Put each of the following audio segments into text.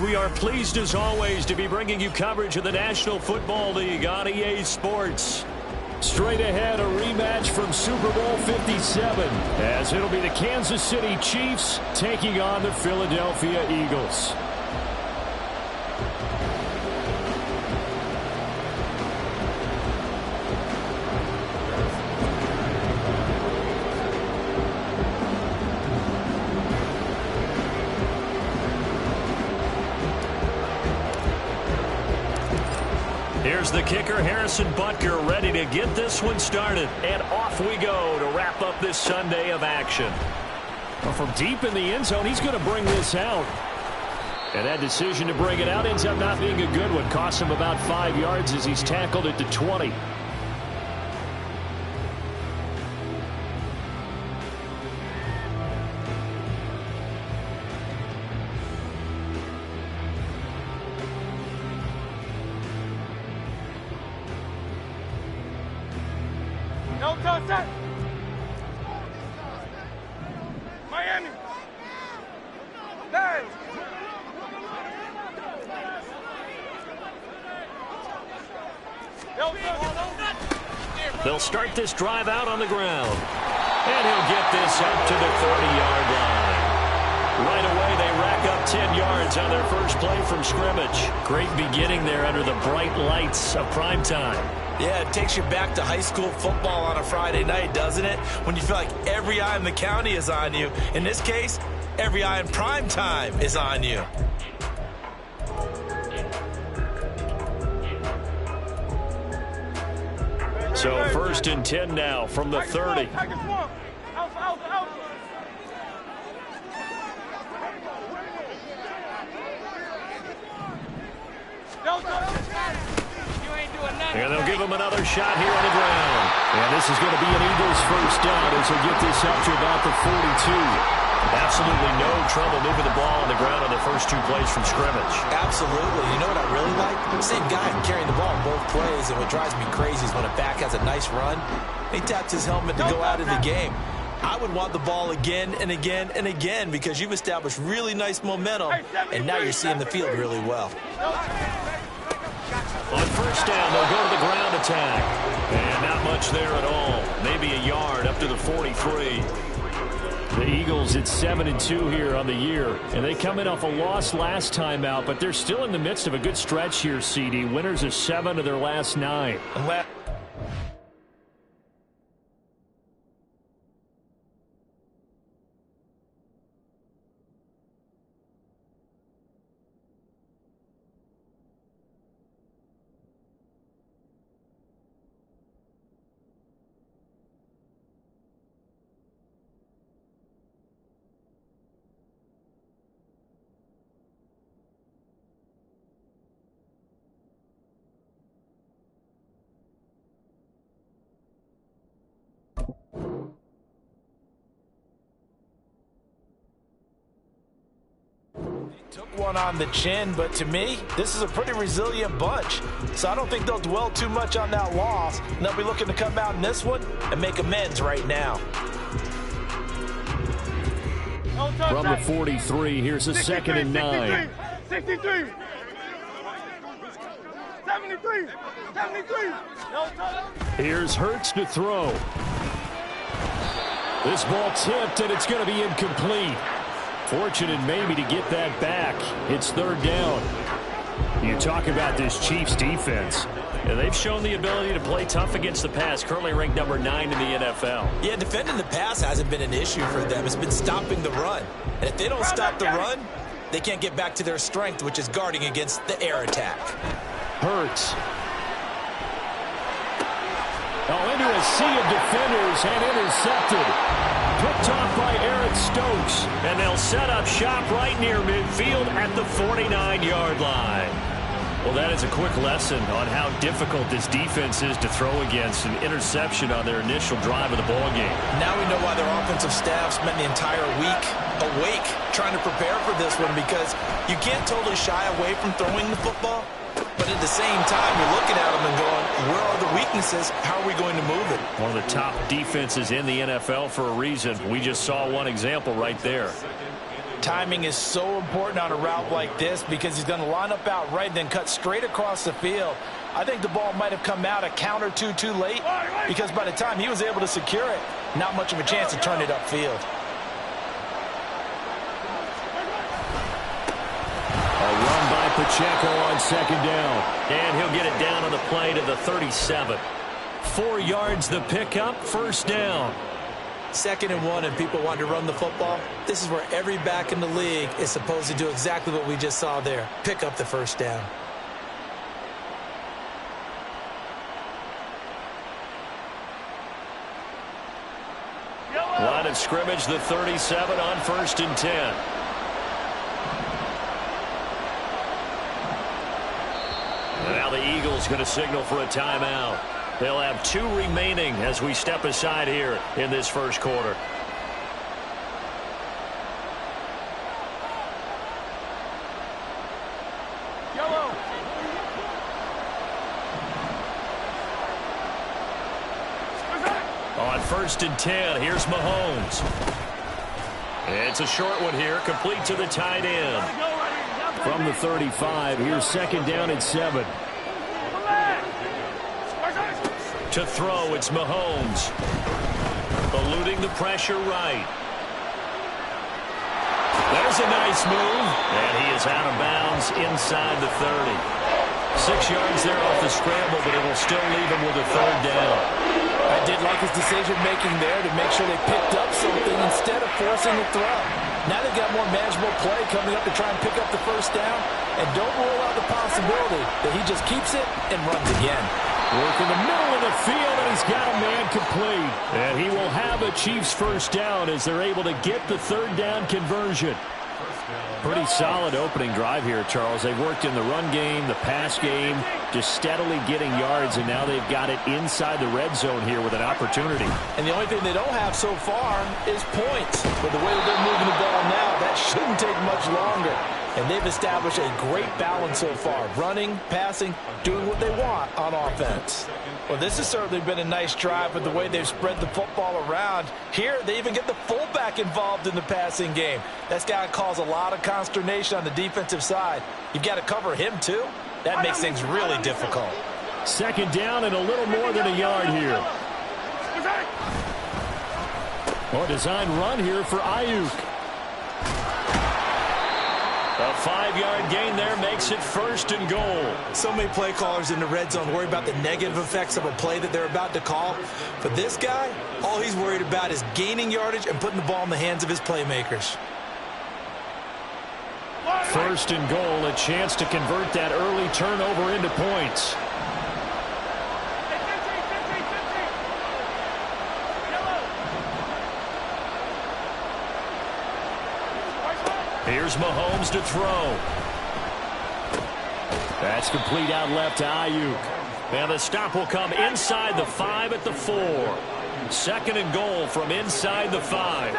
we are pleased as always to be bringing you coverage of the National Football League on EA Sports. Straight ahead, a rematch from Super Bowl 57, as it'll be the Kansas City Chiefs taking on the Philadelphia Eagles. Here's the kicker, Harrison Butker, ready to get this one started. And off we go to wrap up this Sunday of action. Well, from deep in the end zone, he's going to bring this out. And that decision to bring it out ends up not being a good one. Costs him about 5 yards as he's tackled it to 20. Miami. Dance. They'll start this drive out on the ground. And he'll get this up to the 30-yard line. Right away, they rack up 10 yards on their first play from scrimmage. Great beginning there under the bright lights of primetime. Yeah, it takes you back to high school football on a Friday night, doesn't it? When you feel like every eye in the county is on you. In this case, every eye in prime time is on you. So first and 10 now from the 30. And they'll give him another shot here on the ground. And this is going to be an Eagles first down as he'll get this up to about the 42. Absolutely no trouble moving the ball on the ground on the first 2 plays from scrimmage. Absolutely. You know what I really like? Same guy carrying the ball in both plays, and what drives me crazy is when a back has a nice run, he taps his helmet to go out of the game. I would want the ball again and again and again because you've established really nice momentum, and now you're seeing the field really well. On first down, they'll go to the ground attack. And not much there at all. Maybe a yard up to the 43. The Eagles at 7-2 here on the year. And they come in off a loss last time out, but they're still in the midst of a good stretch here, CD. Winners of 7 of their last 9. Took one on the chin, but to me, this is a pretty resilient bunch. So I don't think they'll dwell too much on that loss. And they'll be looking to come out in this one and make amends right now. From the 43, here's a 2nd and 9. 63. 73. 73. Here's Hurts to throw. This ball tipped, and it's going to be incomplete. Fortunate maybe to get that back. It's 3rd down. You talk about this Chiefs defense. And they've shown the ability to play tough against the pass, currently ranked number 9 in the NFL. Yeah, defending the pass hasn't been an issue for them. It's been stopping the run. And if they don't stop the run, they can't get back to their strength, which is guarding against the air attack. Hurts. Oh, into a sea of defenders and intercepted. Picked off by Eric Stokes. And they'll set up shop right near midfield at the 49-yard line. Well, that is a quick lesson on how difficult this defense is to throw against. An interception on their initial drive of the ballgame. Now we know why their offensive staff spent the entire week awake trying to prepare for this one, because you can't totally shy away from throwing the football. But at the same time, you're looking at them and going, where are the weaknesses? How are we going to move it? One of the top defenses in the NFL for a reason. We just saw one example right there. Timing is so important on a route like this because he's going to line up out right and then cut straight across the field. I think the ball might have come out a count or two too late because by the time he was able to secure it, not much of a chance to turn it upfield. A run by Pacheco on second down. And he'll get it down on the play to the 37. 4 yards the pickup, first down. 2nd and 1 and people want to run the football. This is where every back in the league is supposed to do exactly what we just saw there. Pick up the first down. Line of scrimmage, the 37 on 1st and 10. Now the Eagles going to signal for a timeout. They'll have 2 remaining as we step aside here in this first quarter. Yellow. On 1st and 10, here's Mahomes. It's a short one here, complete to the tight end. From the 35, here's 2nd down and 7. To throw, it's Mahomes. Eluding the pressure right. There's a nice move. And he is out of bounds inside the 30. 6 yards there off the scramble, but it will still leave him with a 3rd down. I did like his decision-making there to make sure they picked up something instead of forcing the throw. Now they've got more manageable play coming up to try and pick up the first down. And don't rule out the possibility that he just keeps it and runs again. Work in the middle of the field, and he's got a man complete. And he will have a Chiefs first down as they're able to get the 3rd down conversion. Pretty solid opening drive here, Charles. They've worked in the run game, the pass game, just steadily getting yards, and now they've got it inside the red zone here with an opportunity. And the only thing they don't have so far is points. But the way that they're moving the ball now, that shouldn't take much longer. And they've established a great balance so far. Running, passing, doing what they want on offense. Well, this has certainly been a nice drive with the way they've spread the football around. Here, they even get the fullback involved in the passing game. That's got to cause a lot of consternation on the defensive side. You've got to cover him, too. That makes things really difficult. 2nd down and a little more than a yard here. Well, design run here for Ayuk. A 5-yard gain there makes it 1st and goal. So many play callers in the red zone worry about the negative effects of a play that they're about to call. But this guy, all he's worried about is gaining yardage and putting the ball in the hands of his playmakers. 1st and goal, a chance to convert that early turnover into points. Here's Mahomes to throw. That's complete out left to Ayuk. And the stop will come inside the 5 at the 4. 2nd and goal from inside the 5.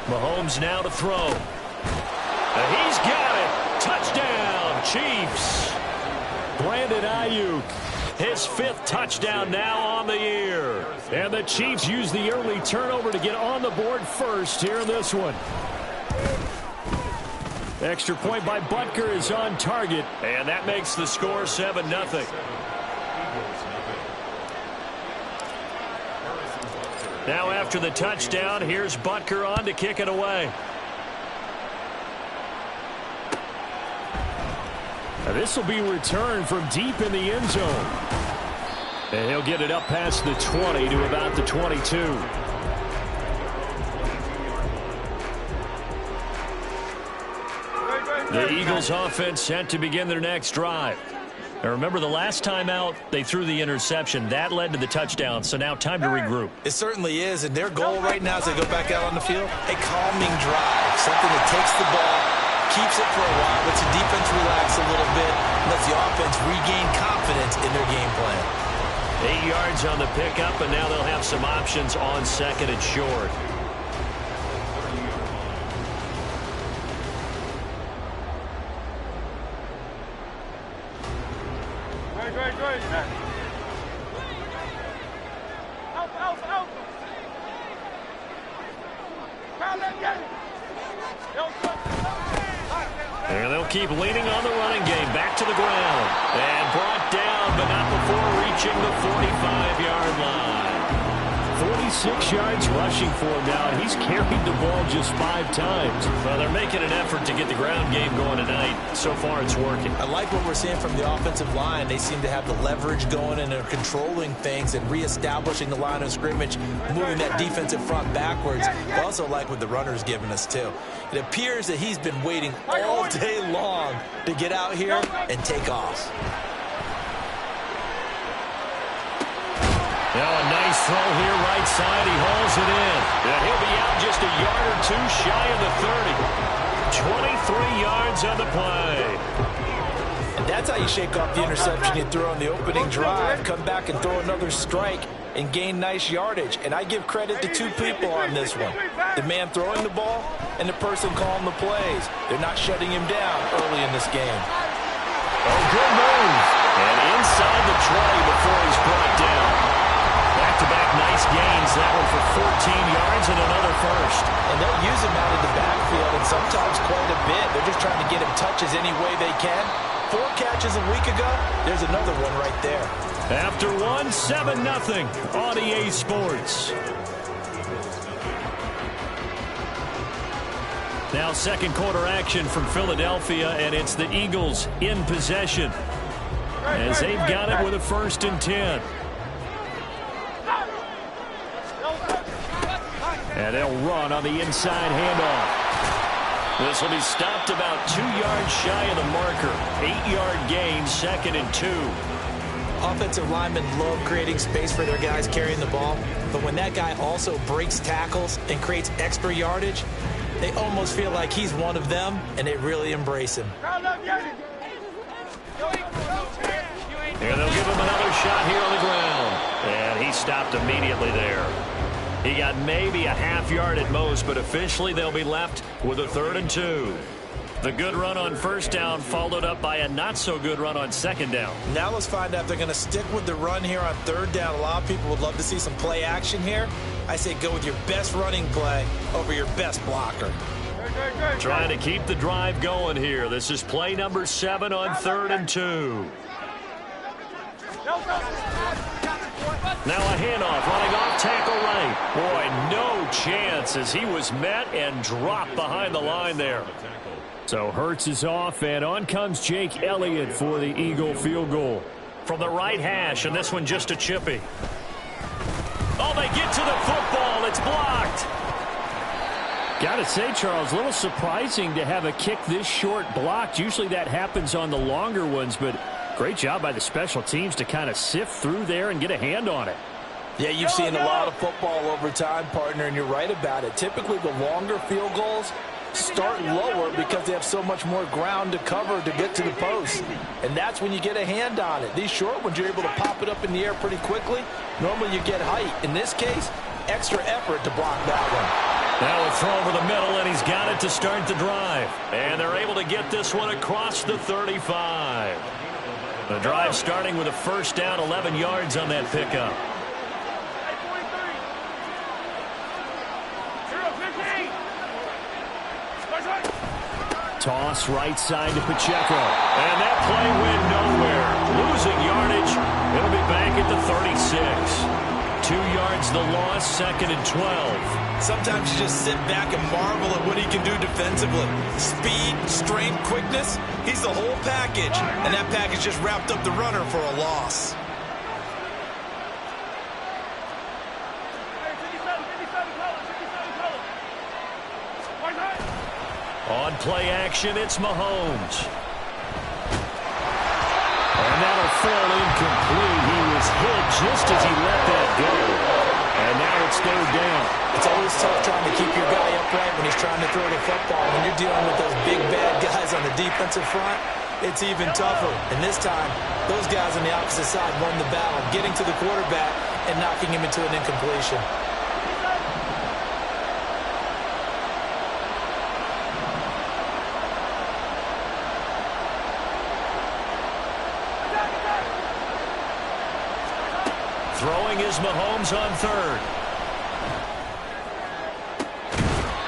Mahomes now to throw. And he's got it. Touchdown, Chiefs. Brandon Ayuk, his 5th touchdown now on the year. And the Chiefs use the early turnover to get on the board first here in this one. Extra point by Butker is on target, and that makes the score 7-0. Now after the touchdown, here's Butker on to kick it away. Now this will be returned from deep in the end zone. And he'll get it up past the 20 to about the 22. The Eagles offense set to begin their next drive. Now remember, the last time out, they threw the interception. That led to the touchdown, so now time to regroup. It certainly is, and their goal right now as they go back out on the field, a calming drive, something that takes the ball, keeps it for a while, lets the defense relax a little bit, lets the offense regain confidence in their game plan. 8 yards on the pickup, and now they'll have some options on 2nd and short. Go ahead. Out. And they'll keep leaning on the running game. Back to the ground. And brought down, but not before reaching the 45-yard line. 46 yards rushing for him now. He's carried the ball just 5 times. Well, they're making an effort to get the ground game going tonight. So far, it's working. I like what we're seeing from the offensive line. They seem to have the leverage going, and they're controlling things and reestablishing the line of scrimmage, moving that defensive front backwards. I also like what the runner's giving us, too. It appears that he's been waiting all day long to get out here and take off. Now a nice throw here, right side. He hauls it in. And he'll be out just a yard or two shy of the 30. 23 yards on the play. And that's how you shake off the interception you throw on the opening drive. Come back and throw another strike and gain nice yardage. And I give credit to 2 people on this one. The man throwing the ball and the person calling the plays. They're not shutting him down early in this game. Oh, good move. And inside the 20 before he's brought down. Back-to-back nice gains. That one for 14 yards and another first. And they'll use him out in the backfield, and sometimes quite a bit. They're just trying to get him touches any way they can. 4 catches a week ago. There's another one right there. After one, 7-0 on EA Sports. Now second quarter action from Philadelphia, and it's the Eagles in possession as they've got it with a 1st and 10. And they'll run on the inside handoff. This will be stopped about 2 yards shy of the marker. 8-yard gain, 2nd and 2. Offensive linemen love creating space for their guys carrying the ball, but when that guy also breaks tackles and creates extra yardage, they almost feel like he's one of them, and they really embrace him. And they'll give him another shot here on the ground. And he stopped immediately there. He got maybe a half yard at most, but officially they'll be left with a 3rd and 2. The good run on 1st down followed up by a not-so-good run on 2nd down. Now let's find out if they're going to stick with the run here on 3rd down. A lot of people would love to see some play action here. I say go with your best running play over your best blocker. Trying to keep the drive going here. This is play number 7 on 3rd and 2. Now a handoff, running off tackle right. Boy, no chance as he was met and dropped behind the line there. So Hurts is off, and on comes Jake Elliott for the Eagle field goal. From the right hash, and this one just a chippy. Oh, they get to the football. It's blocked. Got to say, Charles, a little surprising to have a kick this short blocked. Usually that happens on the longer ones, but great job by the special teams to kind of sift through there and get a hand on it. Yeah, you've seen a lot of football over time, partner, and you're right about it. Typically, the longer field goals start lower because they have so much more ground to cover to get to the post. And that's when you get a hand on it. These short ones, you're able to pop it up in the air pretty quickly. Normally, you get height. In this case, extra effort to block that one. Now a throw over the middle, and he's got it to start the drive. And they're able to get this one across the 35. The drive starting with a 1st down, 11 yards on that pickup. Toss right side to Pacheco. And that play went nowhere. Losing yardage. It'll be back at the 36. 2 yards the loss, 2nd and 12. Sometimes you just sit back and marvel at what he can do defensively. Speed, strength, quickness. He's the whole package. And that package just wrapped up the runner for a loss. On play action, it's Mahomes. And that'll fall incomplete. He was hit just as he let that go. And now it's 3rd down. It's always tough trying to keep your guy upright when he's trying to throw the football. When you're dealing with those big, bad guys on the defensive front, it's even tougher. And this time, those guys on the opposite side won the battle, getting to the quarterback and knocking him into an incompletion. Throwing is Mahomes on third.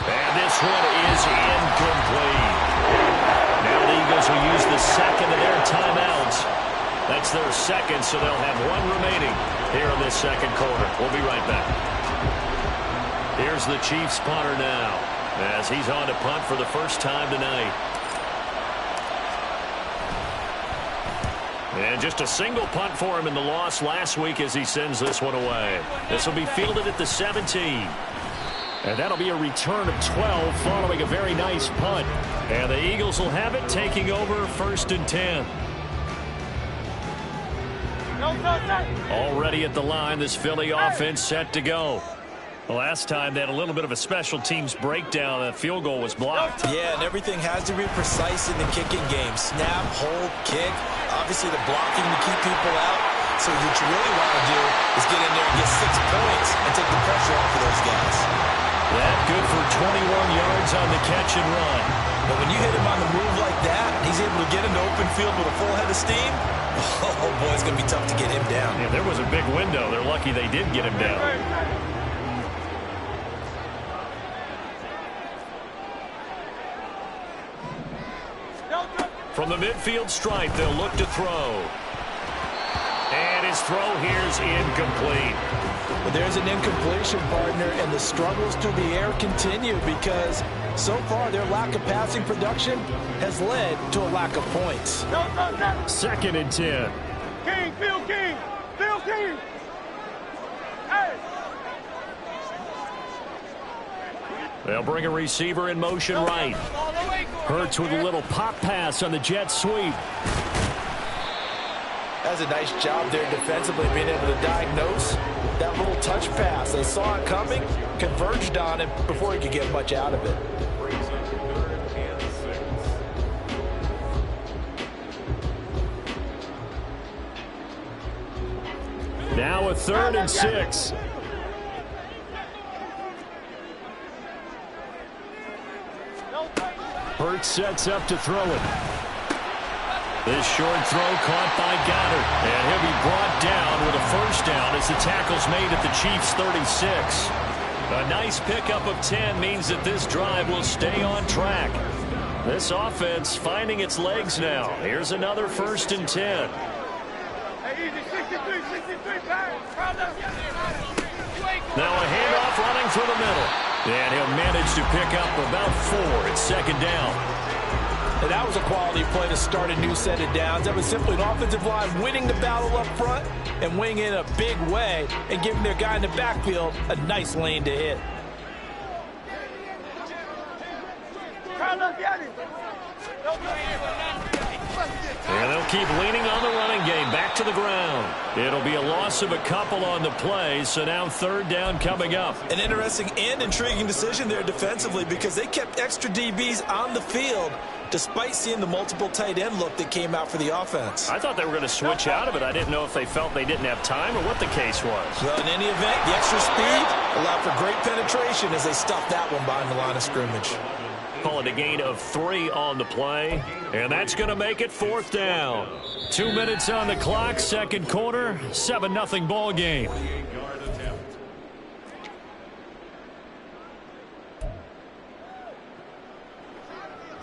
And this one is incomplete. Now the Eagles will use the second of their timeouts. That's their second, so they'll have one remaining here in this second quarter. We'll be right back. Here's the Chiefs punter now, as he's on to punt for the first time tonight. And just a single punt for him in the loss last week as he sends this one away. This will be fielded at the 17. And that'll be a return of 12 following a very nice punt. And the Eagles will have it, taking over 1st and 10. Already at the line, this Philly offense set to go. The last time they had a little bit of a special teams breakdown. That field goal was blocked. Yeah, and everything has to be precise in the kicking game. Snap, hold, kick. Obviously, the blocking to keep people out. So what you really want to do is get in there and get 6 points and take the pressure off of those guys. That good for 21 yards on the catch and run. But when you hit him on the move like that, he's able to get into open field with a full head of steam. Oh, boy, it's going to be tough to get him down. Yeah, there was a big window. They're lucky they did get him down. From the midfield stripe, they'll look to throw. And his throw here's incomplete. But there's an incompletion, partner, and the struggles through the air continue because so far their lack of passing production has led to a lack of points. 2nd and 10. King, Phil King, Phil King. Hey. They'll bring a receiver in motion right. Hurts with a little pop pass on the jet sweep. That's a nice job there defensively, being able to diagnose that little touch pass. They saw it coming, converged on it before he could get much out of it. Now a 3rd and 6. Hurts sets up to throw it. This short throw caught by Goddard. And he'll be brought down with a 1st down as the tackle's made at the Chiefs' 36. A nice pickup of 10 means that this drive will stay on track. This offense finding its legs now. Here's another 1st and 10. Now a handoff running through the middle. And he'll manage to pick up about 4. It's 2nd down. And that was a quality play to start a new set of downs. That was simply an offensive line winning the battle up front and winning in a big way and giving their guy in the backfield a nice lane to hit. And they'll keep leaning on the running game. Back to the ground. It'll be a loss of a couple on the play, so now 3rd down coming up. An interesting and intriguing decision there defensively because they kept extra DBs on the field despite seeing the multiple tight end look that came out for the offense. I thought they were going to switch out of it. I didn't know if they felt they didn't have time or what the case was. Well, in any event, the extra speed allowed for great penetration as they stuffed that one behind the line of scrimmage. Call it a gain of 3 on the play, and that's going to make it 4th down. 2 minutes on the clock, 2nd quarter, 7-0 ball game.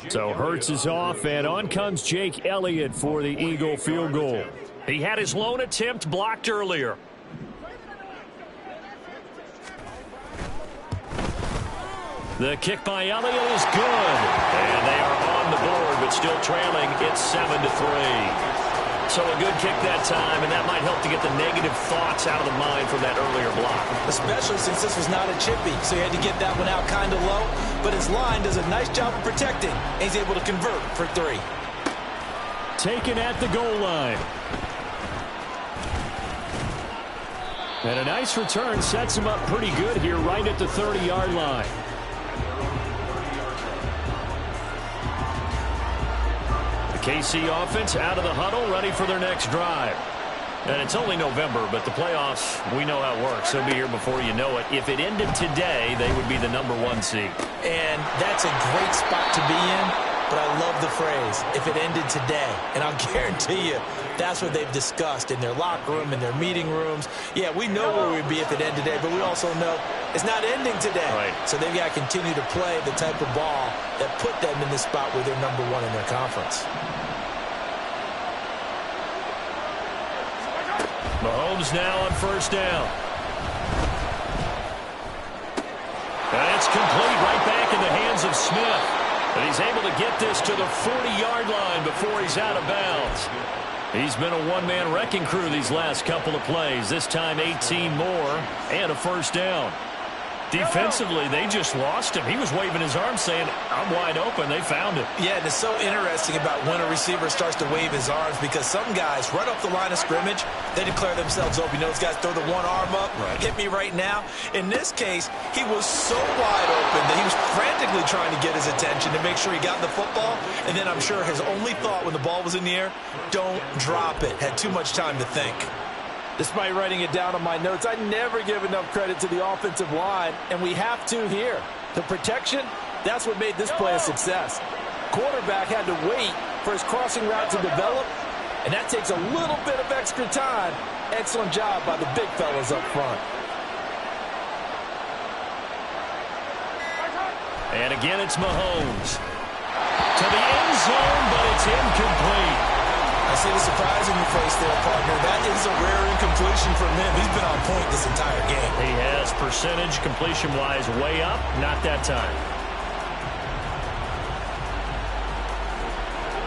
So Hurts is off, and on comes Jake Elliott for the Eagle field goal. He had his lone attempt blocked earlier. The kick by Elliott is good. And they are on the board, but still trailing. It's 7-3. So a good kick that time, and that might help to get the negative thoughts out of the mind from that earlier block. Especially since this was not a chippy, so he had to get that one out kind of low. But his line does a nice job of protecting, and he's able to convert for 3. Taken at the goal line. And a nice return sets him up pretty good here right at the 30-yard line. KC offense out of the huddle, ready for their next drive. And it's only November, but the playoffs, we know how it works. They'll be here before you know it. If it ended today, they would be the #1 seed. And that's a great spot to be in but I love the phrase, if it ended today. And I'll guarantee you, that's what they've discussed in their locker room, in their meeting rooms. Yeah, we know where we'd be if it ended today, but we also know it's not ending today. Right. So they've got to continue to play the type of ball that put them in the spot where they're #1 in their conference. Mahomes now on first down. And it's complete right back in the hands of Smith. And he's able to get this to the 40-yard line before he's out of bounds. He's been a one-man wrecking crew these last couple of plays. This time 18 more and a first down. Defensively, they just lost him. He was waving his arms saying, I'm wide open. They found it. Yeah, and it's so interesting about when a receiver starts to wave his arms because some guys, right off the line of scrimmage, they declare themselves open. You know, those guys throw the one arm up, hit me right now. In this case, he was so wide open that he was frantically trying to get his attention to make sure he got the football. And then I'm sure his only thought when the ball was in the air, don't drop it. Had too much time to think. Despite writing it down on my notes, I never give enough credit to the offensive line, and we have to here. The protection, that's what made this play a success. Quarterback had to wait for his crossing route to develop, and that takes a little bit of extra time. Excellent job by the big fellas up front. And again, it's Mahomes. To the end zone, but it's incomplete. I see the surprise in your face there, partner. That is a rare incompletion from him. He's been on point this entire game. He has percentage completion-wise way up. Not that time.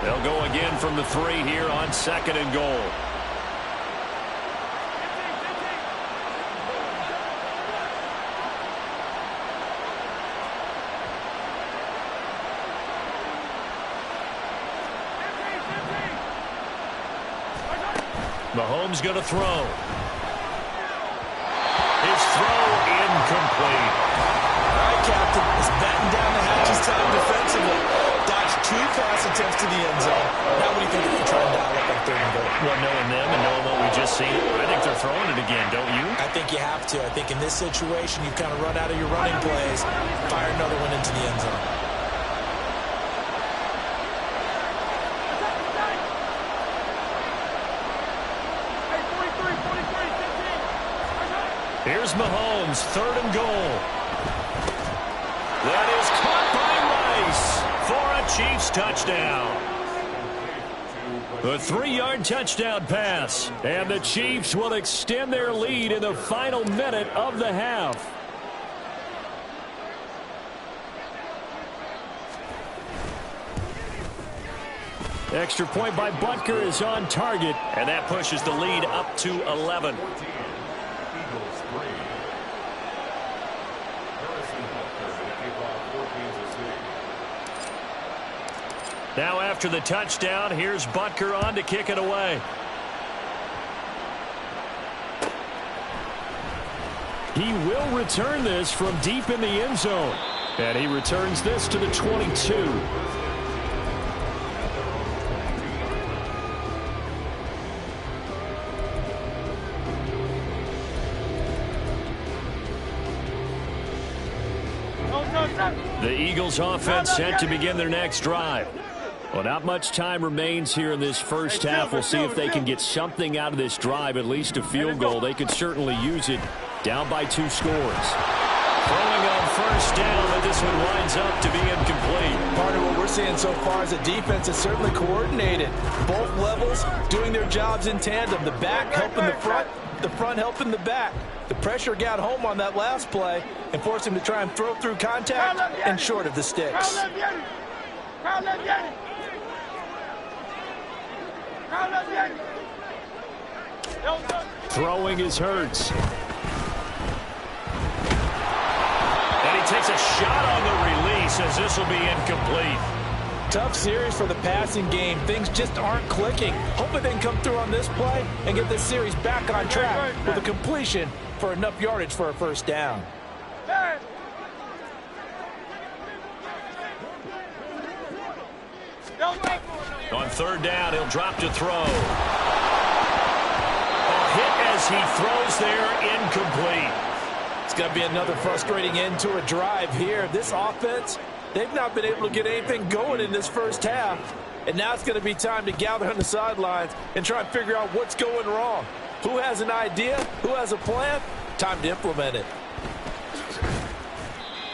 They'll go again from the 3 here on 2nd and goal. Mahomes going to throw. His throw incomplete. All right, Captain. It's batten down the hatches time defensively. Dodged 2 pass attempts to the end zone. Now what do you think if you try and dial up on 3rd and goal? Well, knowing them and knowing what we just seen, I think they're throwing it again, don't you? I think you have to. I think in this situation, you've kind of run out of your running plays. Fire another one into the end zone. Here's Mahomes, 3rd and goal. That is caught by Rice for a Chiefs touchdown. The 3-yard touchdown pass, and the Chiefs will extend their lead in the final minute of the half. Extra point by Butker is on target, and that pushes the lead up to 11. Now after the touchdown, here's Butker on to kick it away. He will return this from deep in the end zone. And he returns this to the 22. The Eagles offense set to begin their next drive. Well, not much time remains here in this first half. We'll see if they can get something out of this drive, at least a field goal. They could certainly use it, down by 2 scores. Throwing on first down, but this one winds up to be incomplete. Part of what we're seeing so far is a defense is certainly coordinated. Both levels doing their jobs in tandem. The back helping the front helping the back. The pressure got home on that last play and forced him to try and throw through contact and short of the sticks. Throwing is Hurts. And he takes a shot on the release as this will be incomplete. Tough series for the passing game. Things just aren't clicking. Hoping they can come through on this play and get this series back on track with a completion for enough yardage for a first down. On 3rd down, he'll drop to throw. A hit as he throws there, incomplete. It's going to be another frustrating end to a drive here. This offense They've not been able to get anything going in this first half. And now it's going to be time to gather on the sidelines and try and figure out what's going wrong. Who has an idea? Who has a plan? Time to implement it.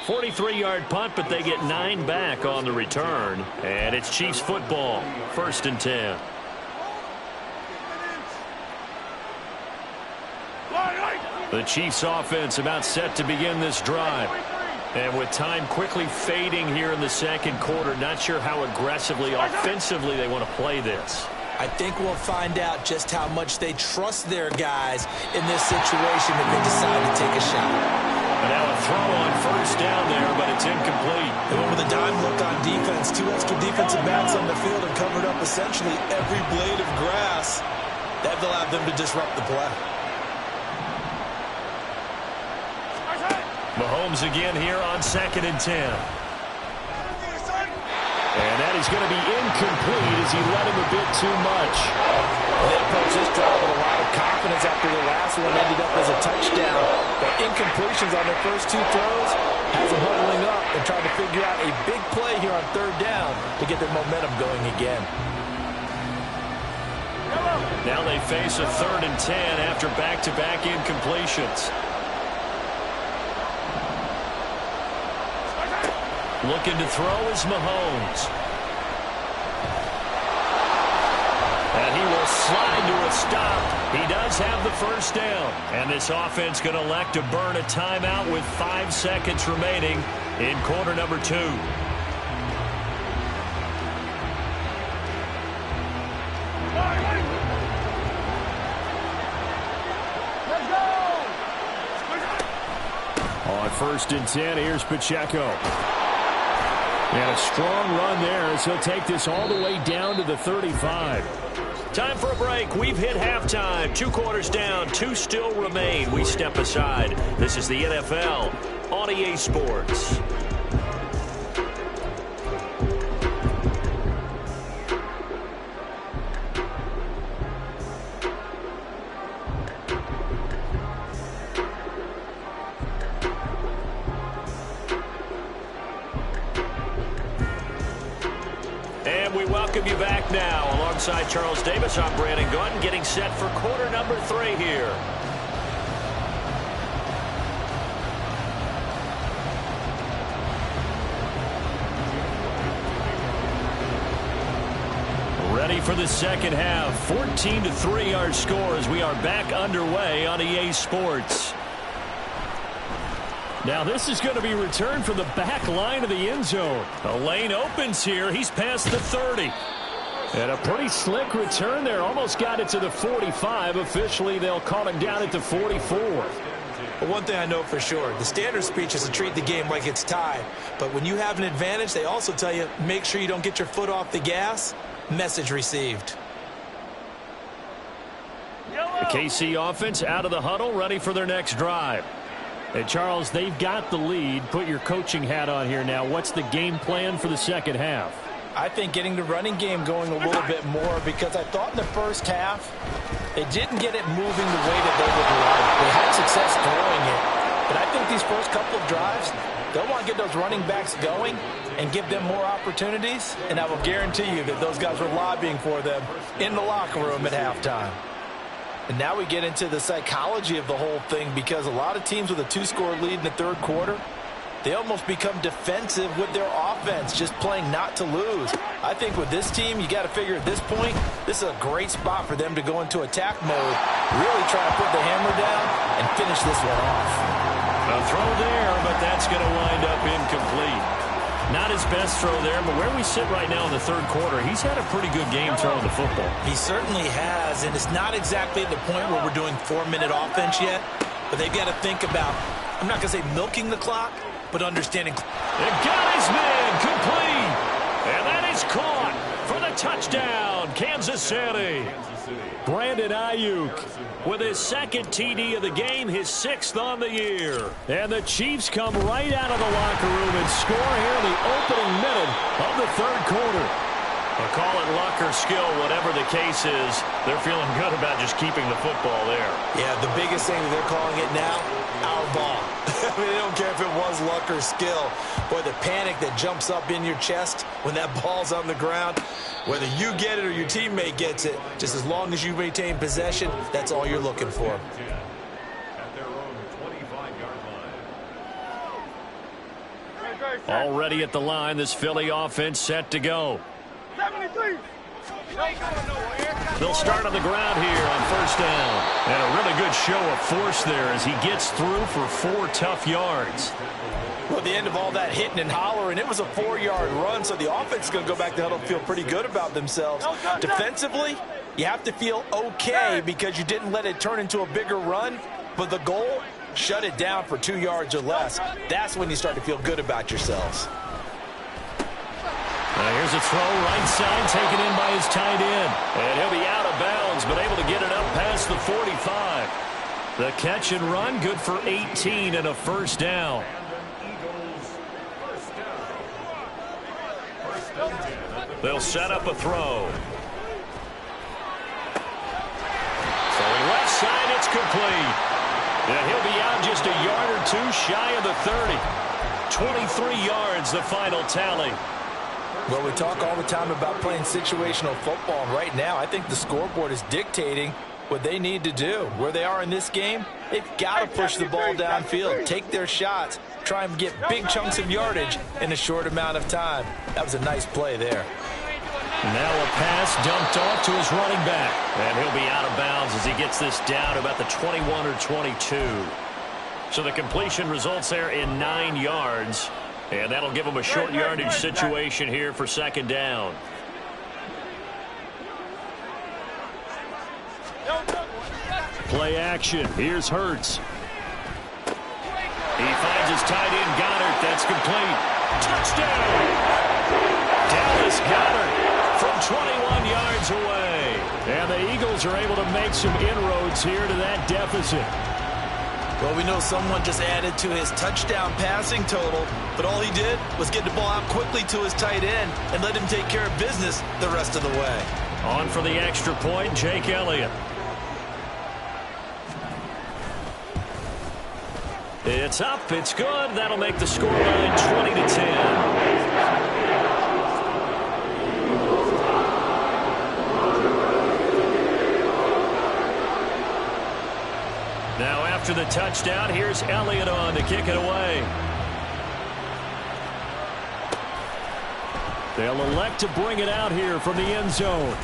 43-yard punt, but they get 9 back on the return. And it's Chiefs football, 1st and 10. The Chiefs offense about set to begin this drive. And with time quickly fading here in the second quarter, not sure how aggressively, offensively they want to play this. I think we'll find out just how much they trust their guys in this situation if they decide to take a shot. And now a throw on 1st down there, but it's incomplete. They went with a dime look on defense. 2 extra defensive backs on the field and covered up essentially every blade of grass. That allowed them to disrupt the play. Mahomes again here on 2nd and 10. And that is going to be incomplete as he led him a bit too much. They approached this drive with a lot of confidence after the last one ended up as a touchdown. But incompletions on their first 2 throws has them huddling up and trying to figure out a big play here on 3rd down to get their momentum going again. Now they face a 3rd and 10 after back-to-back incompletions. Looking to throw is Mahomes. And he will slide to a stop. He does have the 1st down. And this offense going to elect to burn a timeout with 5 seconds remaining in quarter number 2. On 1st and 10, here's Pacheco. And a strong run there as he'll take this all the way down to the 35. Time for a break. We've hit halftime. 2 quarters down, 2 still remain. We step aside. This is the NFL on EA Sports. We welcome you back now. Alongside Charles Davis, I'm Brandon Gunn, getting set for quarter number 3 here. Ready for the second half. 14-3 our score as we are back underway on EA Sports. Now this is going to be returned from the back line of the end zone. A lane opens here. He's past the 30. And a pretty slick return there. Almost got it to the 45. Officially, they'll call him down at the 44. But one thing I know for sure, the standard speech is to treat the game like it's tied. But when you have an advantage, they also tell you, make sure you don't get your foot off the gas. Message received. The KC offense out of the huddle, ready for their next drive. And Charles, they've got the lead. Put your coaching hat on here now. What's the game plan for the second half? I think getting the running game going a little bit more, because I thought in the first half they didn't get it moving the way that they would like. They had success throwing it. But I think these first couple of drives, they'll want to get those running backs going and give them more opportunities. And I will guarantee you that those guys were lobbying for them in the locker room at halftime. And now we get into the psychology of the whole thing, because a lot of teams with a 2-score lead in the third quarter, they almost become defensive with their offense, just playing not to lose. I think with this team, you got to figure at this point, this is a great spot for them to go into attack mode, really try to put the hammer down and finish this one off. A throw there, but that's going to wind up incomplete. Not his best throw there, but where we sit right now in the third quarter, he's had a pretty good game throwing the football. He certainly has, and it's not exactly at the point where we're doing 4-minute offense yet, but they've got to think about, I'm not going to say milking the clock, but understanding. And got his man complete, and that is caught for the touchdown, Kansas City. Brandon Ayuk with his 2nd TD of the game, his 6th on the year. And the Chiefs come right out of the locker room and score here in the opening minute of the third quarter. Call it luck or skill, whatever the case is, they're feeling good about just keeping the football there. Yeah, the biggest thing that they're calling it now, our ball. I mean, they don't care if it was luck or skill. Boy, the panic that jumps up in your chest when that ball's on the ground, whether you get it or your teammate gets it, just as long as you maintain possession, that's all you're looking for. Already at the line, this Philly offense set to go. 73. They'll start on the ground here on first down. And a really good show of force there as he gets through for 4 tough yards. Well, at the end of all that hitting and hollering, it was a 4-yard run, so the offense is going to go back to huddle and feel pretty good about themselves. Defensively, you have to feel okay because you didn't let it turn into a bigger run, but the goal, shut it down for 2 yards or less. That's when you start to feel good about yourselves. Here's a throw right side taken in by his tight end. And he'll be out of bounds, but able to get it up past the 45. The catch and run, good for 18 and a first down. They'll set up a throw. Throwing left side, it's complete. And he'll be out just a yard or 2 shy of the 30. 23 yards, the final tally. Well, we talk all the time about playing situational football, and right now I think the scoreboard is dictating what they need to do. Where they are in this game, they've got to push the ball downfield, take their shots, try and get big chunks of yardage in a short amount of time. That was a nice play there. Now a pass dumped off to his running back. And he'll be out of bounds as he gets this down to about the 21 or 22. So the completion results there in 9 yards. And that'll give him a short yardage situation here for second down. Play action. Here's Hurts. He finds his tight end, Goddard. That's complete. Touchdown! Dallas Goddard from 21 yards away. And the Eagles are able to make some inroads here to that deficit. Well, we know someone just added to his touchdown passing total, but all he did was get the ball out quickly to his tight end and let him take care of business the rest of the way. On for the extra point, Jake Elliott. It's up, it's good. That'll make the scoreline 20-10. Now after the touchdown, here's Elliott on to kick it away. They'll elect to bring it out here from the end zone.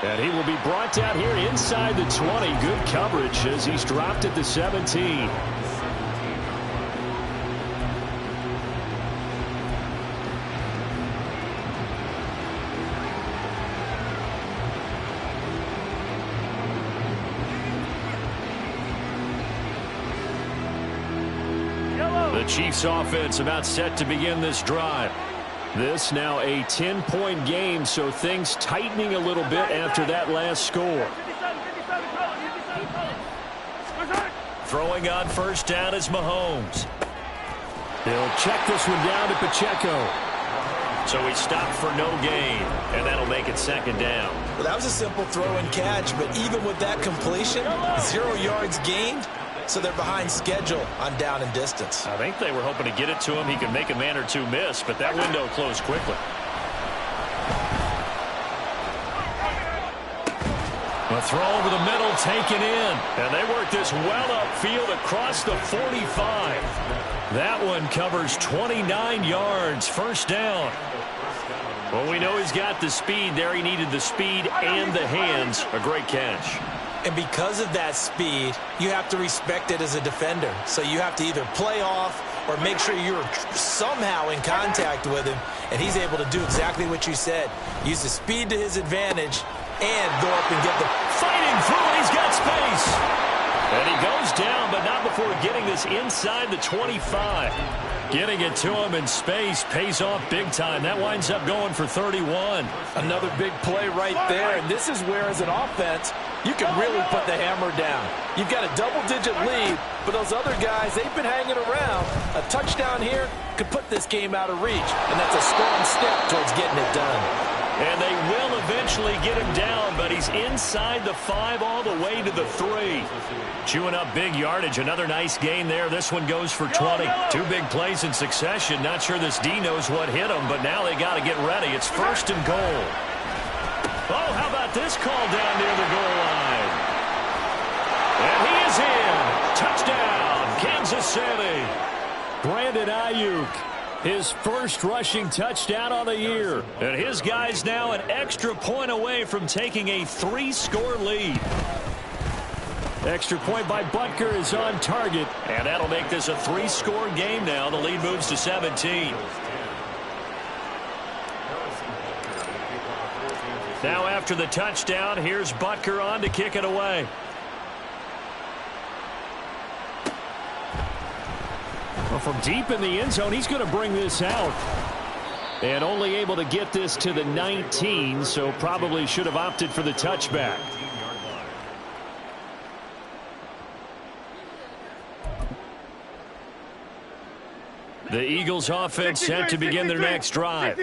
And he will be brought down here inside the 20. Good coverage as he's dropped at the 17. The Chiefs offense about set to begin this drive. This now a 10-point game, so things tightening a little bit after that last score. Throwing on first down is Mahomes. He'll check this one down to Pacheco. So he stopped for no gain, and that'll make it second down. Well, that was a simple throw and catch, but even with that completion, 0 yards gained. So they're behind schedule on down and distance. I think they were hoping to get it to him. He could make a man or two miss, but that window closed quickly. A throw over the middle taken in. And they work this well upfield across the 45. That one covers 29 yards. First down. Well, we know he's got the speed there. He needed the speed and the hands. A great catch. And because of that speed, you have to respect it as a defender. So you have to either play off or make sure you're somehow in contact with him. And he's able to do exactly what you said. Use the speed to his advantage and go up and get the... Fighting through, he's got space. And he goes down, but not before getting this inside the 25. Getting it to him in space pays off big time. That winds up going for 31. Another big play right there. And this is where, as an offense, you can really put the hammer down. You've got a double-digit lead, but those other guys, they've been hanging around. A touchdown here could put this game out of reach, and that's a strong step towards getting it done. And they will eventually get him down, but he's inside the 5 all the way to the 3. Chewing up big yardage. Another nice gain there. This one goes for 20. 2 big plays in succession. Not sure this D knows what hit him, but now they got to get ready. It's 1st and goal. Oh, how about this call down near the goal line? And he is in. Touchdown, Kansas City. Brandon Ayuk, his first rushing touchdown on the year. And his guys now an extra point away from taking a 3-score lead. Extra point by Butker is on target. And that'll make this a 3-score game now. The lead moves to 17. Now after the touchdown, here's Butker on to kick it away. Well, from deep in the end zone, he's going to bring this out. And only able to get this to the 19, so probably should have opted for the touchback. The Eagles offense set to begin their next drive.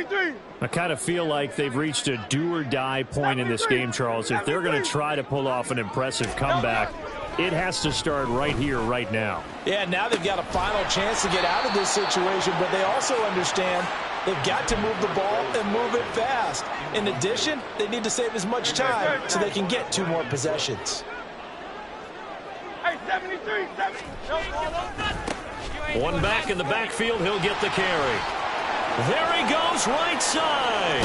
I kind of feel like they've reached a do-or-die point in this game, Charles. If they're going to try to pull off an impressive comeback, it has to start right here, right now. Yeah, now they've got a final chance to get out of this situation, but they also understand they've got to move the ball and move it fast. In addition, they need to save as much time so they can get 2 more possessions. Hey, 73, 70. One back in the backfield, he'll get the carry. There he goes, right side.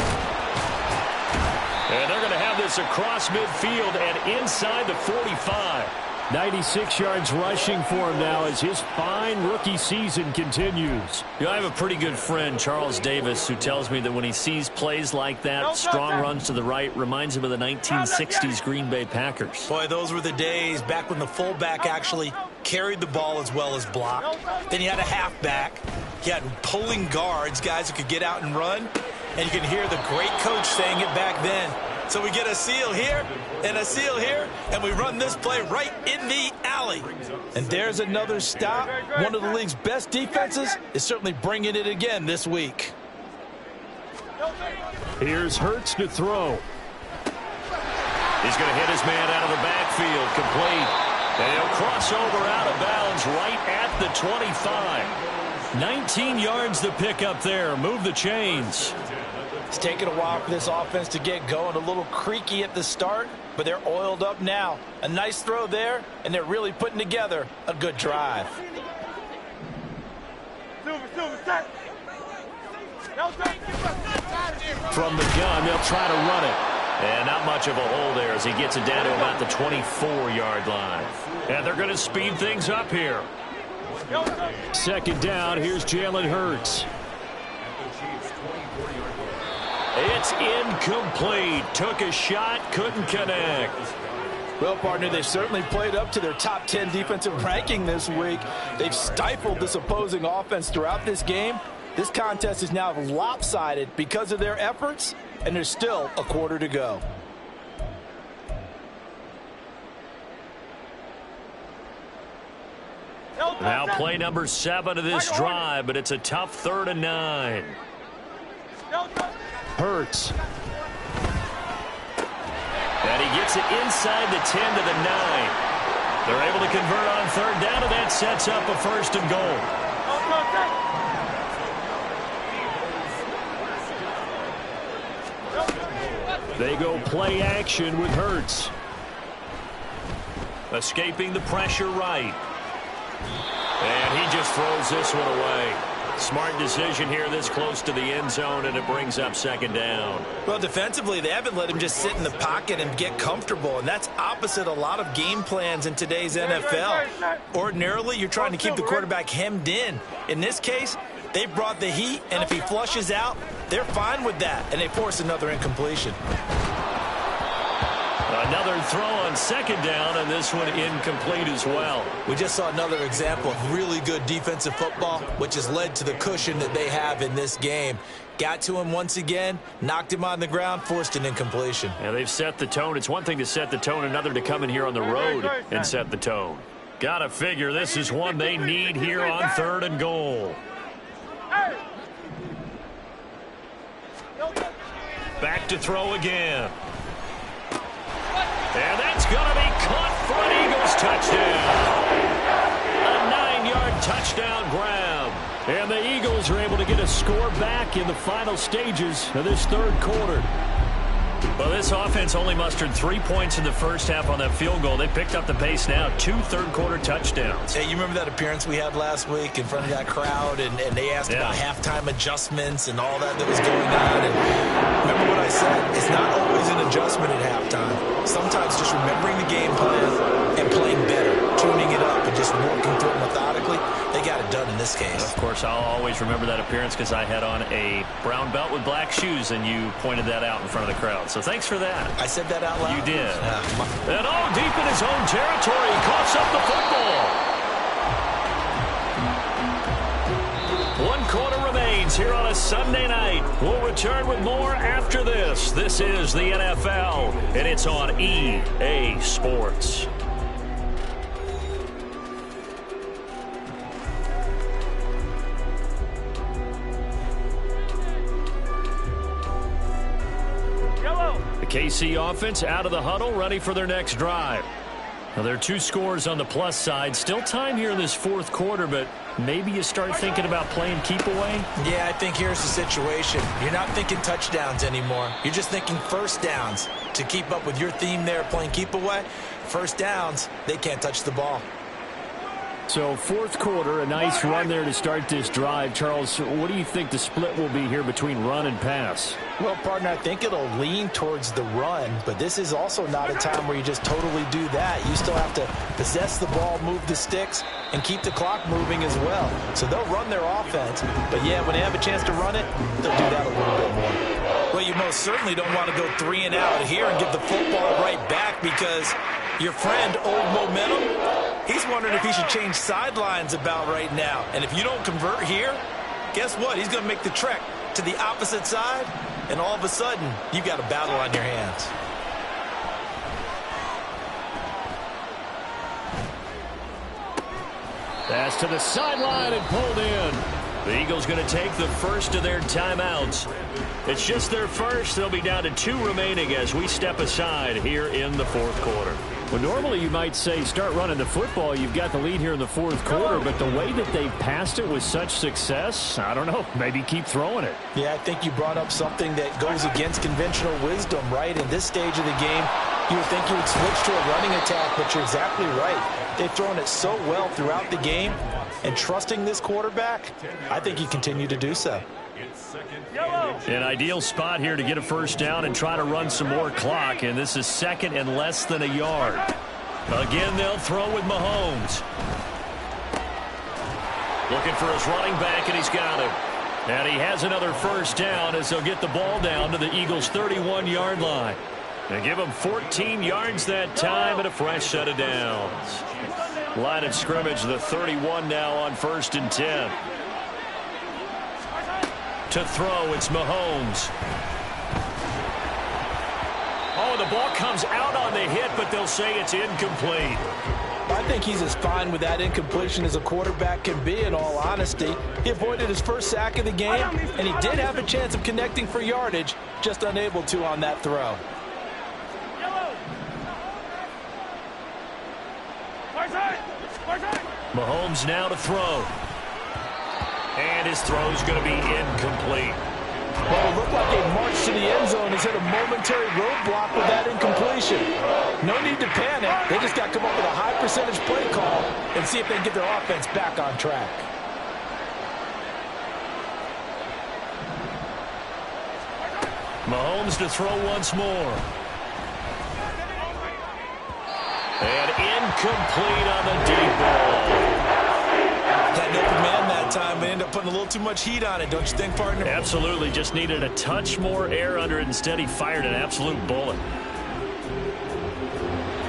And they're going to have this across midfield and inside the 45. 96 yards rushing for him now as his fine rookie season continues. You know, I have a pretty good friend, Charles Davis, who tells me that when he sees plays like that, strong runs to the right, reminds him of the 1960s Green Bay Packers. Boy, those were the days back when the fullback actually carried the ball as well as blocked. Then you had a halfback. You had pulling guards, guys who could get out and run. And you can hear the great coach saying it back then. So we get a seal here and a seal here, and we run this play right in the alley. And there's another stop. One of the league's best defenses is certainly bringing it again this week. Here's Hurts to throw. He's going to hit his man out of the backfield, complete. And he'll cross over out of bounds right at the 25. 19 yards to pick up there. Move the chains. It's taken a while for this offense to get going. A little creaky at the start, but they're oiled up now. A nice throw there, and they're really putting together a good drive. From the gun, they'll try to run it. And not much of a hole there as he gets it down to about the 24-yard line. And they're going to speed things up here. 2nd down, here's Jalen Hurts. It's incomplete. Took a shot, couldn't connect. Well, partner, they've certainly played up to their top 10 defensive ranking this week. They've stifled this opposing offense throughout this game. This contest is now lopsided because of their efforts, and there's still a quarter to go. Now play number 7 of this drive, but it's a tough 3rd and 9. Hurts. And he gets it inside the 10 to the 9. They're able to convert on 3rd down, and that sets up a 1st and goal. They go play action with Hurts. Escaping the pressure right. And he just throws this one away. Smart decision here this close to the end zone, and it brings up 2nd down. Well, defensively, they haven't let him just sit in the pocket and get comfortable, and that's opposite a lot of game plans in today's NFL. Ordinarily, you're trying to keep the quarterback hemmed in. In this case, they brought the heat, and if he flushes out, they're fine with that, and they force another incompletion. Another throw on 2nd down, and this one incomplete as well. We just saw another example of really good defensive football, which has led to the cushion that they have in this game. Got to him once again, knocked him on the ground, forced an incompletion. And they've set the tone. It's one thing to set the tone, another to come in here on the road and set the tone. Gotta figure this is one they need here on 3rd and goal. Back to throw again. And that's going to be caught for an Eagles touchdown. A 9-yard touchdown grab. And the Eagles are able to get a score back in the final stages of this third quarter. Well, this offense only mustered 3 points in the first half on that field goal. They picked up the pace now. 2 third-quarter touchdowns. Hey, you remember that appearance we had last week in front of that crowd, and they asked about halftime adjustments and all that was going on. And remember what I said? It's not always an adjustment at halftime. Sometimes just remembering the game plan and playing better, tuning it up and just working through it methodically. They got it done in this case. Of course, I'll always remember that appearance because I had on a brown belt with black shoes, and you pointed that out in front of the crowd. So thanks for that. I said that out loud? You did. And all deep in his own territory, he coughs up the football. 1 quarter remains here on a Sunday night. We'll return with more after this. This is the NFL, and it's on EA Sports. KC offense out of the huddle, ready for their next drive. Now, there are 2 scores on the plus side. Still time here in this fourth quarter, but maybe you start thinking about playing keep away? Yeah, I think here's the situation. You're not thinking touchdowns anymore. You're just thinking first downs. To keep up with your theme there, playing keep away, first downs, they can't touch the ball. So fourth quarter, a nice run there to start this drive. Charles, what do you think the split will be here between run and pass? Well, partner, I think it'll lean towards the run, but this is also not a time where you just totally do that. You still have to possess the ball, move the sticks, and keep the clock moving as well. So they'll run their offense, but yeah, when they have a chance to run it, they'll do that a little bit more. Well, you most certainly don't want to go 3 and out here and give the football right back because your friend, Old Momentum, he's wondering if he should change sidelines about right now. And if you don't convert here, guess what? He's going to make the trek to the opposite side, and all of a sudden, you've got a battle on your hands. Pass to the sideline and pulled in. The Eagles going to take the first of their timeouts. It's just their first. They'll be down to 2 remaining as we step aside here in the fourth quarter. Well, normally you might say start running the football. You've got the lead here in the fourth quarter, but the way that they've passed it with such success, I don't know, maybe keep throwing it. Yeah, I think you brought up something that goes against conventional wisdom, right? In this stage of the game, you would think you would switch to a running attack, but you're exactly right. They've thrown it so well throughout the game, and trusting this quarterback, I think you continue to do so. An ideal spot here to get a first down and try to run some more clock, and this is second and less than a yard. Again, they'll throw with Mahomes. Looking for his running back, and he's got him. And he has another first down as they'll get the ball down to the Eagles' 31-yard line. And give them 14 yards that time and a fresh set of downs. Line of scrimmage, the 31 now on 1st and 10. To throw, it's Mahomes. Oh, the ball comes out on the hit, but they'll say it's incomplete. I think he's as fine with that incompletion as a quarterback can be, in all honesty. He avoided his first sack of the game, and he did have a chance of connecting for yardage, just unable to on that throw. Mahomes now to throw. And his throw's going to be incomplete. Well, it looked like a march to the end zone has hit a momentary roadblock with that incompletion. No need to panic. They just got to come up with a high percentage play call and see if they can get their offense back on track. Mahomes to throw once more. And incomplete on the deep ball. Had an open man that time, but ended up putting a little too much heat on it, don't you think, partner? Absolutely. Just needed a touch more air under it. Instead, he fired an absolute bullet.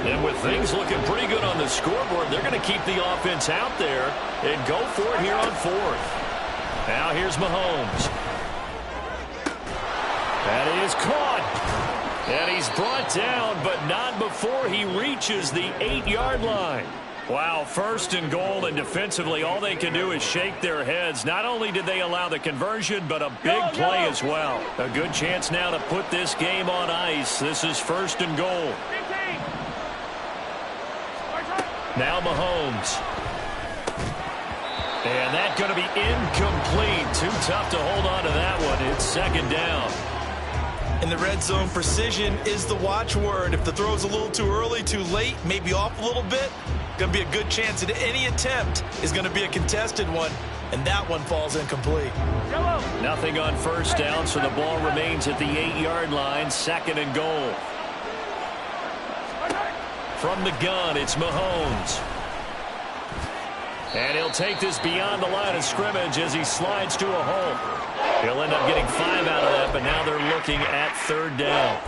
And with things looking pretty good on the scoreboard, they're going to keep the offense out there and go for it here on 4th. Now here's Mahomes. That is caught. And he's brought down, but not before he reaches the 8-yard line. Wow, first and goal, and defensively, all they can do is shake their heads. Not only did they allow the conversion, but a big play as well. A good chance now to put this game on ice. This is first and goal. Now Mahomes. And that's going to be incomplete. Too tough to hold on to that one. It's second down. In the red zone, precision is the watchword. If the throw's a little too early, too late, maybe off a little bit, going to be a good chance that any attempt is going to be a contested one, and that one falls incomplete. Nothing on first down, so the ball remains at the 8-yard line, second and goal. From the gun, it's Mahomes. And he'll take this beyond the line of scrimmage as he slides to a hole. He'll end up getting 5 out of that, but now they're looking at third down.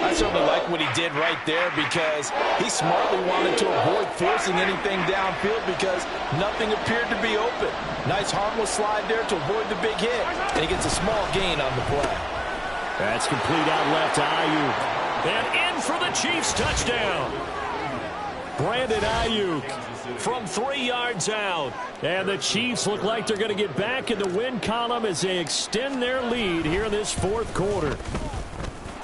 I certainly like what he did right there because he smartly wanted to avoid forcing anything downfield because nothing appeared to be open. Nice harmless slide there to avoid the big hit, and he gets a small gain on the play. That's complete out left to Ayuk. And in for the Chiefs touchdown. Brandon Ayuk from 3 yards out. And the Chiefs look like they're going to get back in the win column as they extend their lead here in this fourth quarter.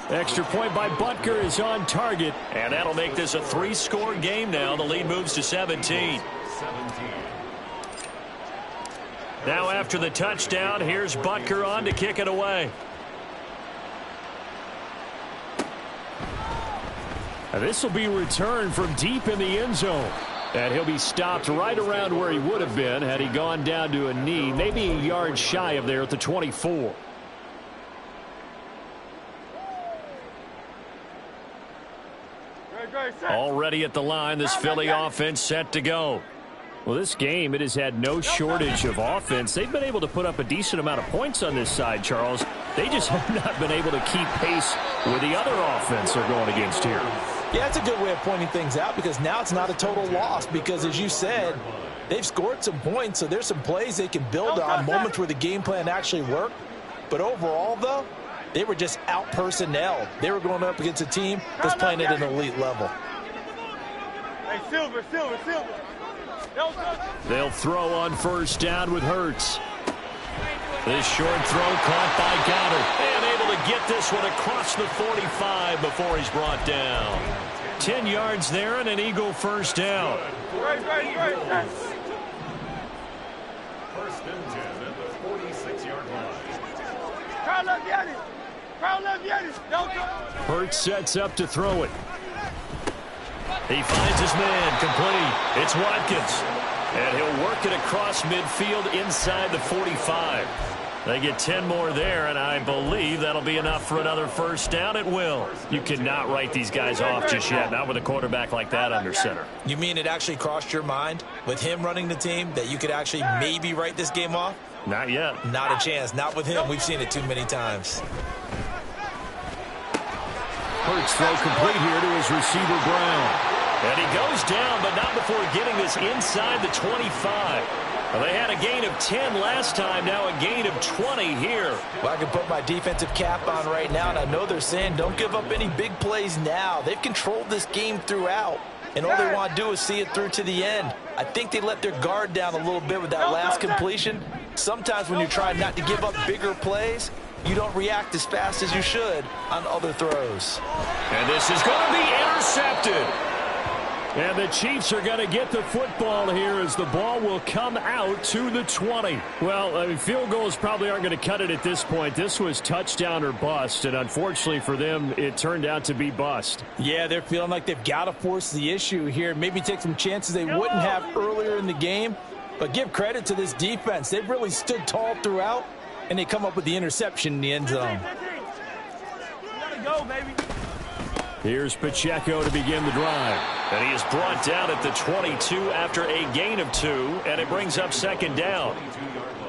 Extra point by Butker is on target. And that'll make this a 3-score game now. The lead moves to 17. Now after the touchdown, here's Butker on to kick it away. This will be returned from deep in the end zone. And he'll be stopped right around where he would have been had he gone down to a knee, maybe a yard shy of there at the 24. Already at the line, this Philly offense set to go. Well, this game, it has had no shortage of offense. They've been able to put up a decent amount of points on this side, Charles. They just have not been able to keep pace with the other offense they're going against here. Yeah, it's a good way of pointing things out because now it's not a total loss because, as you said, they've scored some points, so there's some plays they can build on, moments where the game plan actually worked. But overall, though, they were just out-personnelled. They were going up against a team that's playing at an elite level. Hey, Silver. They'll throw on first down with Hurts. This short throw caught by Goddard. And able to get this one across the 45 before he's brought down. 10 yards there and an Eagle first down. Right. First and 10 at the 46-yard line. Crowd left, get it. Don't go. Hurts sets up to throw it. He finds his man, complete. It's Watkins. And he'll work it across midfield inside the 45. They get 10 more there, and I believe that'll be enough for another first down. It will. You cannot write these guys off just yet, not with a quarterback like that under center. You mean it actually crossed your mind with him running the team that you could actually maybe write this game off? Not yet. Not a chance. Not with him. We've seen it too many times. Hurts throw complete here to his receiver, Brown. And he goes down, but not before getting this inside the 25. Well, they had a gain of 10 last time, now a gain of 20 here. Well, I can put my defensive cap on right now, and I know they're saying don't give up any big plays now. They've controlled this game throughout, and all they want to do is see it through to the end. I think they let their guard down a little bit with that last completion. Sometimes when you're trying not to give up bigger plays, you don't react as fast as you should on other throws. And this is going to be intercepted. And the Chiefs are going to get the football here as the ball will come out to the 20. Well, I mean, field goals probably aren't going to cut it at this point. This was touchdown or bust, and unfortunately for them, it turned out to be bust. Yeah, they're feeling like they've got to force the issue here. Maybe take some chances they wouldn't have earlier in the game. But give credit to this defense. They've really stood tall throughout, and they come up with the interception in the end zone. Gotta go, baby. Here's Pacheco to begin the drive. And he is brought down at the 22 after a gain of 2, and it brings up second down.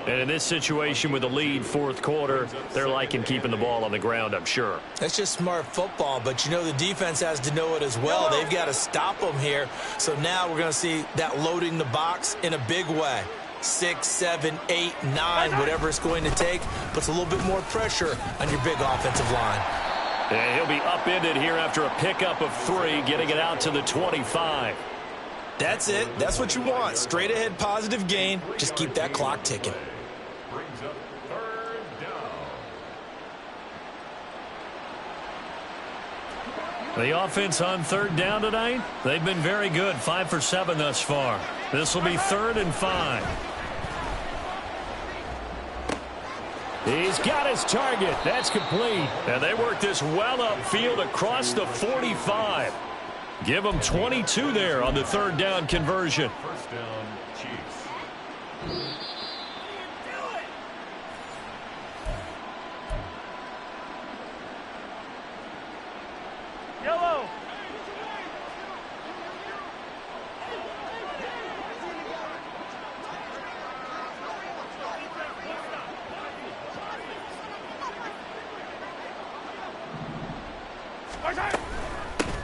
And in this situation with the lead fourth quarter, they're liking keeping the ball on the ground, I'm sure. That's just smart football, but you know the defense has to know it as well. They've got to stop them here. So now we're going to see that loading the box in a big way. 6, 7, 8, 9, whatever it's going to take, puts a little bit more pressure on your big offensive line. And he'll be upended here after a pickup of 3, getting it out to the 25. That's it. That's what you want. Straight ahead positive gain. Just keep that clock ticking. Brings up third down. The offense on third down tonight, they've been very good. 5 for 7 thus far. This will be 3rd and 5. He's got his target. That's complete. And they work this well upfield across the 45. Give them 22 there on the 3rd down conversion. First down, Chiefs. Yellow.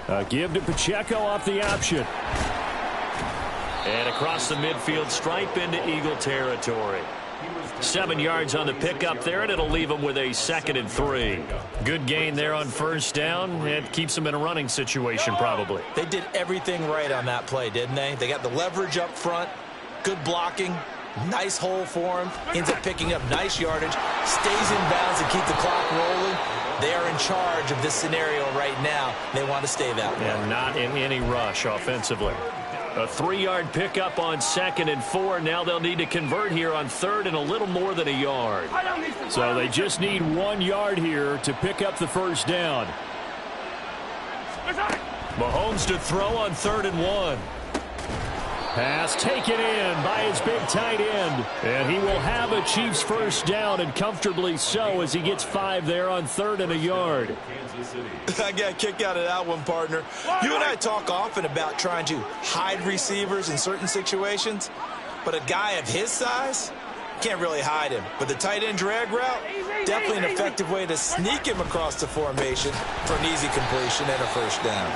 A give to Pacheco off the option. And across the midfield stripe into Eagle territory. 7 yards on the pickup there, and it'll leave them with a 2nd and 3. Good gain there on first down. It keeps them in a running situation probably. They did everything right on that play, didn't they? They got the leverage up front, good blocking, nice hole for him, ends up picking up nice yardage, stays in bounds and keep the clock rolling. They are in charge of this scenario right now. They want to stay that way. And not in any rush offensively. A 3-yard pickup on 2nd and 4. Now they'll need to convert here on 3rd and a little more than a yard. So they just need 1 yard here to pick up the first down. Mahomes to throw on 3rd and 1. Pass taken in by his big tight end. And he will have a Chiefs first down, and comfortably so, as he gets 5 there on 3rd and a yard. I got a kick out of that one, partner. You and I talk often about trying to hide receivers in certain situations, but a guy of his size can't really hide him. But the tight end drag route, definitely an effective way to sneak him across the formation for an easy completion and a first down.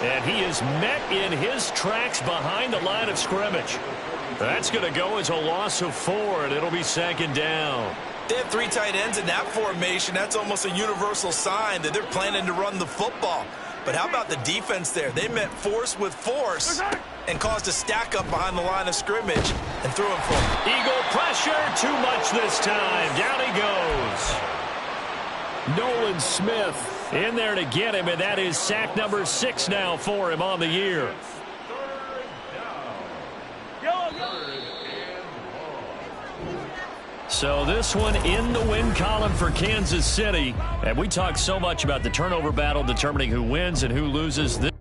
And he is met in his tracks behind the line of scrimmage. That's going to go as a loss of 4, and it'll be 2nd down. They have 3 tight ends in that formation. That's almost a universal sign that they're planning to run the football. But how about the defense there? They met force with force and caused a stack up behind the line of scrimmage and threw him for him. Eagle pressure, too much this time. Down he goes. Nolan Smith in there to get him, and that is sack number 6 now for him on the year. So this one in the win column for Kansas City. And we talk so much about the turnover battle determining who wins and who loses this.